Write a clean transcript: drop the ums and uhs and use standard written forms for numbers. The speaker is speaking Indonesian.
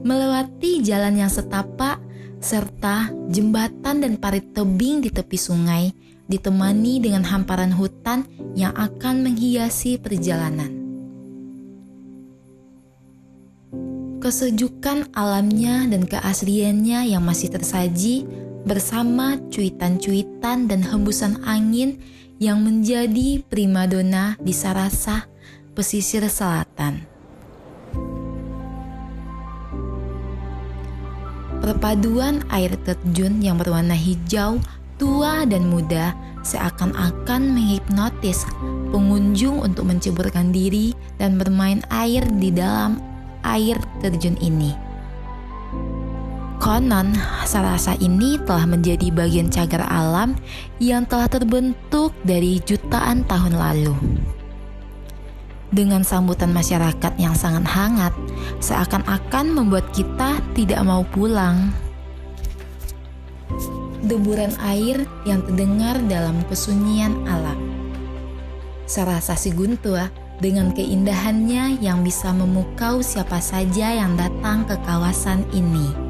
Melewati jalan yang setapak, serta jembatan dan parit tebing di tepi sungai, ditemani dengan hamparan hutan yang akan menghiasi perjalanan. Kesejukan alamnya dan keasliannya yang masih tersaji bersama cuitan-cuitan dan hembusan angin yang menjadi primadona di Sarasah, pesisir selatan. Perpaduan air terjun yang berwarna hijau, tua dan muda seakan-akan menghipnotis pengunjung untuk menceburkan diri dan bermain air di dalam air terjun ini. Konon, Sarasah ini telah menjadi bagian cagar alam yang telah terbentuk dari jutaan tahun lalu. Dengan sambutan masyarakat yang sangat hangat, seakan-akan membuat kita tidak mau pulang. Deburan air yang terdengar dalam kesunyian alam. Sarasah si Guntur dengan keindahannya yang bisa memukau siapa saja yang datang ke kawasan ini.